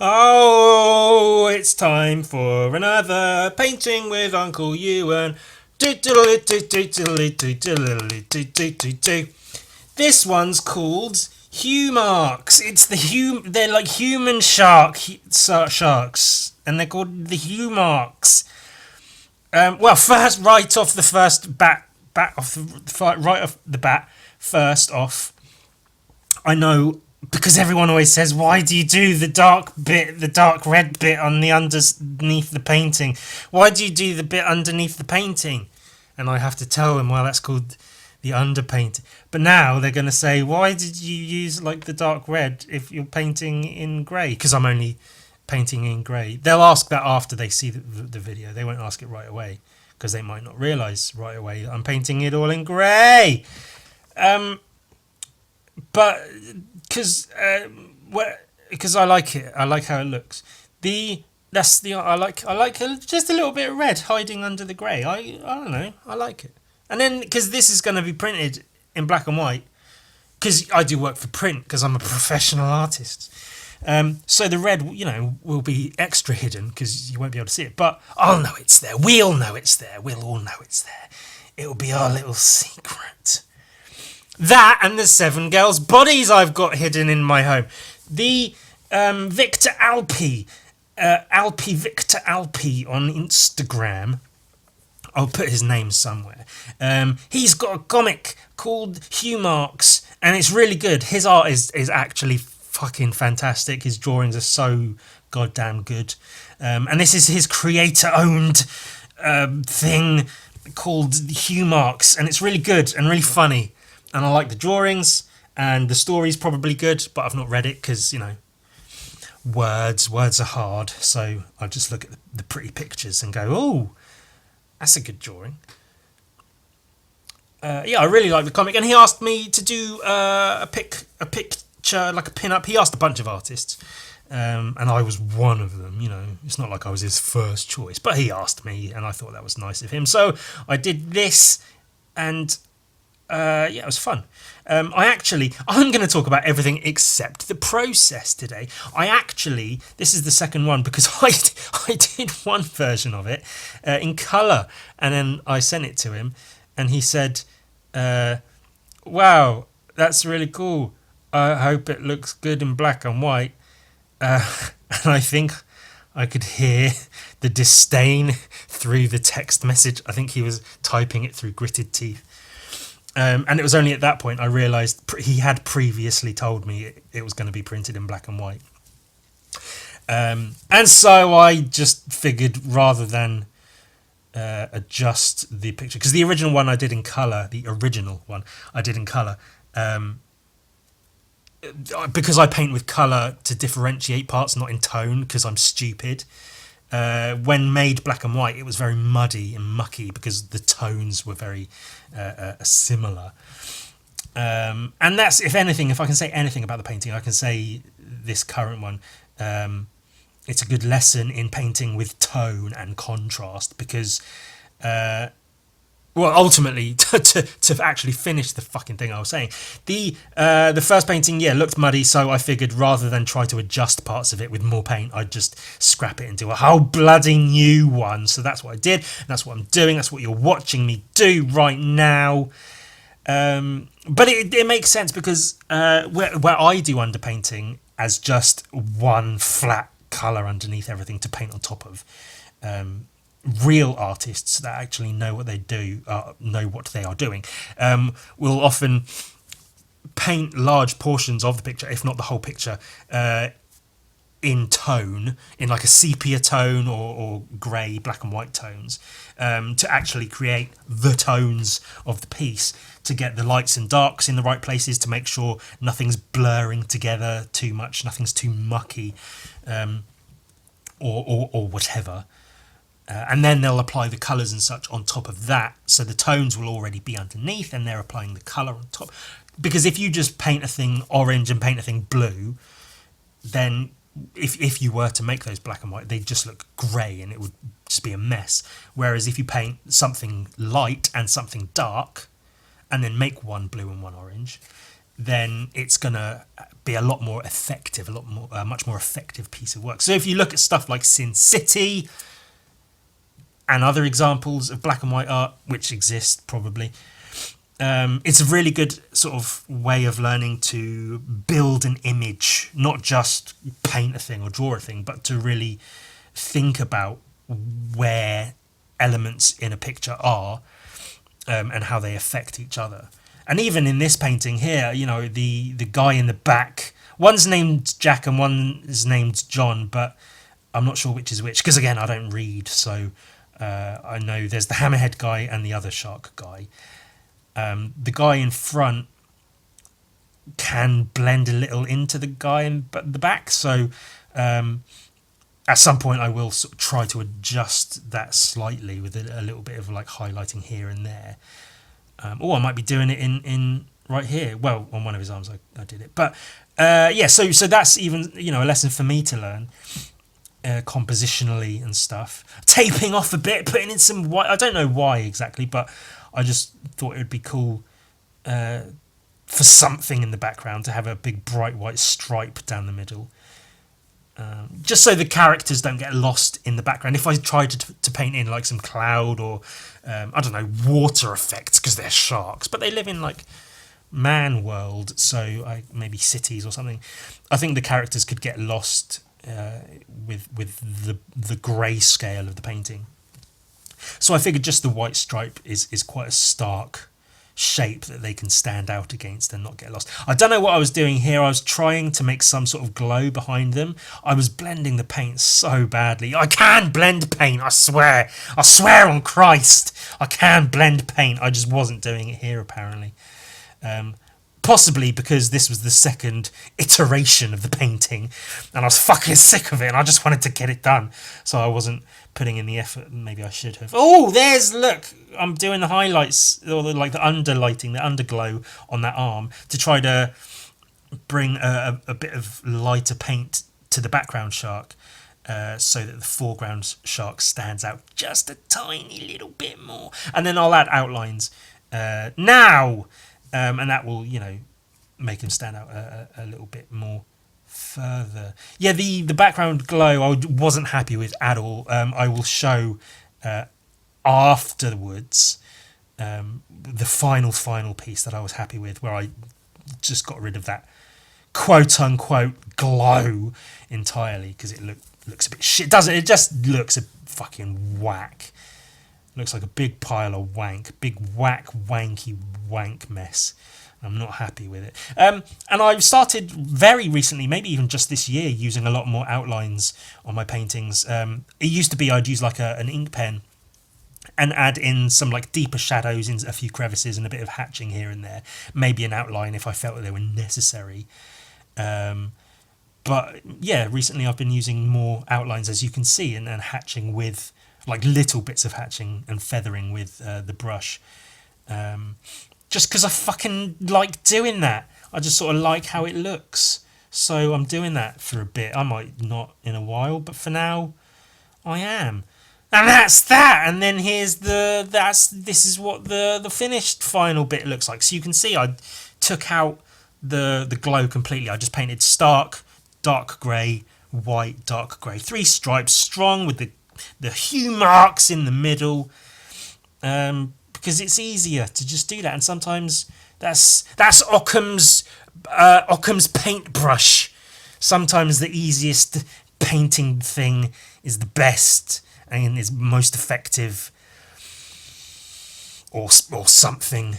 Oh, it's time for another painting with Uncle Ewan. This one's called Hue Marks. It's they're like human sharks, and they're called the Hue Marks. Well, first, right off the first bat off the right off the bat. First off, I know because everyone always says, "Why do you do the dark bit, the dark red bit on the underneath the painting? Why do you do the bit underneath the painting?" And I have to tell them, "Well, that's called the underpainting." But now they're going to say, "Why did you use like the dark red if you're painting in grey?" Because I'm only painting in grey. They'll ask that after they see the video. They won't ask it right away because they might not realise right away that I'm painting it all in grey. But because I like it, I like how it looks. I like just a little bit of red hiding under the grey. I don't know, I like it. And then because this is going to be printed in black and white, because I do work for print because I'm a professional artist. So the red, will be extra hidden because you won't be able to see it. But I'll know it's there. We'll know it's there. We'll all know it's there. It'll be our little secret. That and the 7 girls' bodies I've got hidden in my home. The Victor Alpi, Victor Alpi on Instagram. I'll put his name somewhere. He's got a comic called Hue Marks, and it's really good. His art is actually fucking fantastic. His drawings are so goddamn good. And this is his creator-owned thing called Hue Marks, and it's really good and really funny. And I like the drawings, and the story's probably good, but I've not read it because, words are hard. So I just look at the pretty pictures and go, oh, that's a good drawing. I really like the comic, and he asked me to do a picture, like a pin-up. He asked a bunch of artists, and I was one of them. It's not like I was his first choice, but he asked me, and I thought that was nice of him. So I did this, and it was fun. I'm going to talk about everything except the process today. This is the second one because I did one version of it in colour, and then I sent it to him, and he said, "Wow, that's really cool. I hope it looks good in black and white." And I think I could hear the disdain through the text message. I think he was typing it through gritted teeth. And it was only at that point I realised he had previously told me it was going to be printed in black and white. And so I just figured rather than adjust the picture, because the original one I did in colour, because I paint with colour to differentiate parts, not in tone, because I'm stupid. When made black and white, it was very muddy and mucky because the tones were very similar. And that's, if I can say anything about the painting, I can say this current one, it's a good lesson in painting with tone and contrast because, ultimately, to actually finish the fucking thing I was saying, the first painting, looked muddy, so I figured rather than try to adjust parts of it with more paint, I'd just scrap it into a whole bloody new one. So that's what I did, and that's what I'm doing, that's what you're watching me do right now. But it makes sense because where I do underpainting as just one flat colour underneath everything to paint on top of, real artists that actually know what they do, know what they are doing, will often paint large portions of the picture, if not the whole picture, in tone, in like a sepia tone or grey, black and white tones, to actually create the tones of the piece, to get the lights and darks in the right places, to make sure nothing's blurring together too much, nothing's too mucky, or whatever. And then they'll apply the colours and such on top of that, so the tones will already be underneath and they're applying the colour on top. Because if you just paint a thing orange and paint a thing blue, then if you were to make those black and white, they'd just look grey and it would just be a mess. Whereas if you paint something light and something dark and then make one blue and one orange, then it's gonna be a lot more effective, much more effective piece of work. So if you look at stuff like Sin City and other examples of black and white art, which exist probably, it's a really good sort of way of learning to build an image, not just paint a thing or draw a thing, but to really think about where elements in a picture are, and how they affect each other. And even in this painting here, you know, the guy in the back, one's named Jack and one is named John, but I'm not sure which is which, because again, I don't read, so I know there's the hammerhead guy and the other shark guy. The guy in front can blend a little into the guy in the back, so at some point I will sort of try to adjust that slightly with a little bit of like highlighting here and there. Or I might be doing it in right here. Well, on one of his arms I did it. But yeah, so that's even, you know, a lesson for me to learn compositionally and stuff. Taping off a bit, putting in some white. I don't know why exactly, but I just thought it would be cool for something in the background to have a big bright white stripe down the middle. Just so the characters don't get lost in the background. If I tried to paint in like some cloud or I don't know, water effects, because they're sharks, but they live in like man world, so maybe cities or something, I think the characters could get lost with the grayscale of the painting. So I figured just the white stripe is quite a stark shape that they can stand out against and not get lost. I don't know what I was doing here. I was trying to make some sort of glow behind them. I was blending the paint so badly. I can blend paint, I swear on Christ, I can blend paint. I just wasn't doing it here apparently. Possibly because this was the second iteration of the painting and I was fucking sick of it and I just wanted to get it done, so I wasn't putting in the effort maybe I should have. Oh, look, I'm doing the highlights, or like the underlighting, the underglow on that arm to try to bring a bit of lighter paint to the background shark, so that the foreground shark stands out just a tiny little bit more. And then I'll add outlines now. And that will, you know, make him stand out a little bit more further. Yeah, the background glow I wasn't happy with at all. I will show afterwards the final piece that I was happy with, where I just got rid of that quote-unquote glow entirely, because it looks a bit shit, doesn't it? It just looks a fucking whack. Looks like a big pile of wank. Big wanky wank mess. I'm not happy with it. And I've started very recently, maybe even just this year, using a lot more outlines on my paintings. It used to be I'd use like an ink pen and add in some like deeper shadows in a few crevices and a bit of hatching here and there. Maybe an outline if I felt that they were necessary. But yeah, recently I've been using more outlines, as you can see, and hatching with like little bits of hatching and feathering with the brush, just because I fucking like doing that. I just sort of like how it looks, so I'm doing that for a bit. I might not in a while, but for now I am. And that's that. And then here's this is what the finished final bit looks like. So you can see I took out the glow completely. I just painted stark dark grey, white, dark grey, 3 stripes, strong with the hue marks in the middle, because it's easier to just do that. And sometimes that's Occam's paintbrush. Sometimes the easiest painting thing is the best and is most effective, or something.